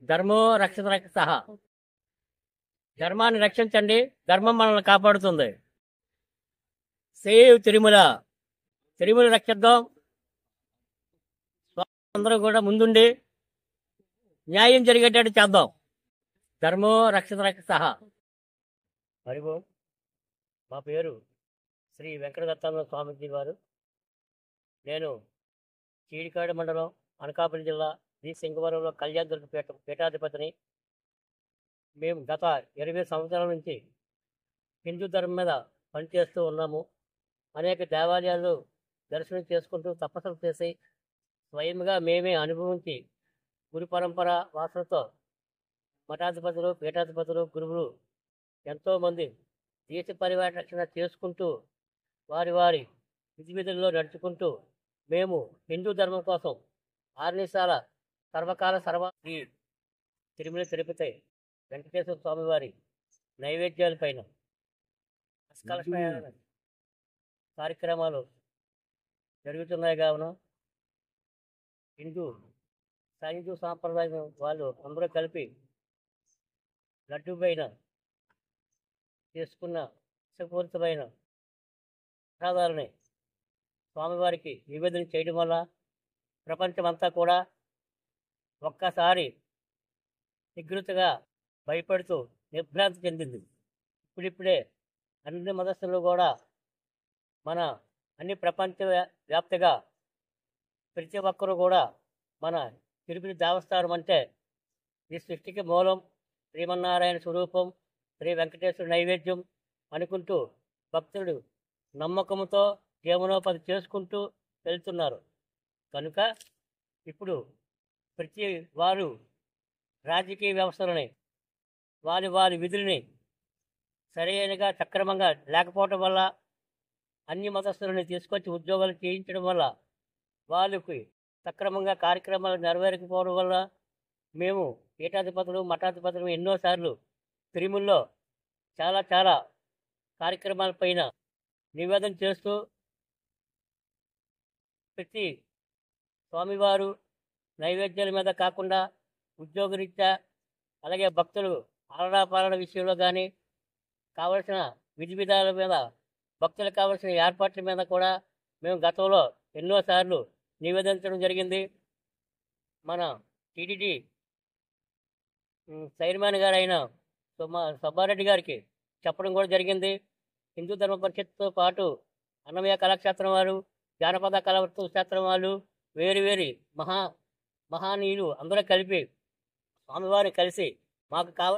ధర్మో రక్షత రక్షసః. ధర్మాన్ని రక్షించండి, ధర్మం మనల్ని కాపాడుతుంది. సేవ్ తిరుమల. తిరుమల రక్షిద్దాం. అందరూ కూడా ముందుండి న్యాయం జరిగేటట్టు చేద్దాం. ధర్మో రక్షత రక్షసః. హరి ఓం. మా పేరు శ్రీ వెంకట దత్తానంద స్వామీజీ వారు. నేను చీడికాడు మండలం, అనకాపల్లి జిల్లా, శ్రీ సింగవరంలో కళ్యాణదుర్గ పీఠాధిపతిని. మేము గత 20 సంవత్సరాల నుంచి హిందూ ధర్మం మీద పనిచేస్తూ ఉన్నాము. అనేక దేవాలయాలు దర్శనం చేసుకుంటూ తపస్సులు చేసి స్వయంగా మేమే అనుభవించి గురు పరంపర వాసనతో మఠాధిపతులు, పీఠాధిపతులు, గురువులు ఎంతోమంది దేశ పరిరక్షణ చేసుకుంటూ వారి వారి విధుల్లో నడుచుకుంటూ మేము హిందూ ధర్మం కోసం ఆర్నిశాల సర్వకాల శ్రీ తిరుమల తిరుపతి వెంకటేశ్వర స్వామి వారి నైవేద్యాలపైన నిష్కల్మషమైన కార్యక్రమాలు జరుగుతున్నాయి. కావున హిందూ సాంప్రదాయం వాళ్ళు అందరూ కలిపి లడ్డు పైన చేసుకున్న విషపూరితమైన ప్రసాదాలని స్వామివారికి నివేదన చేయడం వల్ల ప్రపంచమంతా కూడా ఒక్కసారి నిగృతగా భయపడుతూ నిర్భ్రాంతి చెందింది. ఇప్పుడిప్పుడే అన్ని మతస్థులు కూడా మన అన్ని ప్రపంచ వ్యాప్తిగా ప్రతి ఒక్కరూ కూడా మన తిరుపతి దేవస్థానం అంటే ఈ సృష్టికి మూలం, శ్రీమన్నారాయణ స్వరూపం, శ్రీ వెంకటేశ్వర నైవేద్యం అనుకుంటూ భక్తుడు నమ్మకంతో జీవనోపాధి చేసుకుంటూ వెళ్తున్నారు. కనుక ఇప్పుడు ప్రతి వారు రాజకీయ వ్యవస్థలని వారి విధులని సరైనగా సక్రమంగా లేకపోవటం వల్ల, అన్ని మతస్థులని తీసుకొచ్చి ఉద్యోగాలు చేయించడం వల్ల, వాళ్ళకి సక్రమంగా కార్యక్రమాలు నెరవేరకపోవడం వల్ల మేము పీఠాధిపతులు, మఠాధిపతులు ఎన్నోసార్లు తిరుమలలో చాలా కార్యక్రమాలపైన నివేదన చేస్తూ ప్రతి స్వామివారు నైవేద్యాల మీద కాకుండా ఉద్యోగరీత్యా, అలాగే భక్తులు ఆలనాపాలన విషయంలో కానీ కావలసిన విధి విధాల మీద, భక్తులకు కావలసిన ఏర్పాట్ల మీద కూడా మేము గతంలో ఎన్నోసార్లు నివేదించడం జరిగింది. మన టీటీడీ చైర్మన్ గారు అయిన సుబ్బారెడ్డి గారికి చెప్పడం కూడా జరిగింది. హిందూ ధర్మ పరిషత్తో పాటు అన్నమయ్య కళాక్షేత్రం వారు, జానపద కళాక్షేత్రం వాళ్ళు, వేరు మహానీయులు అందరూ కలిపి స్వామివారిని కలిసి మాకు కావాల్సిన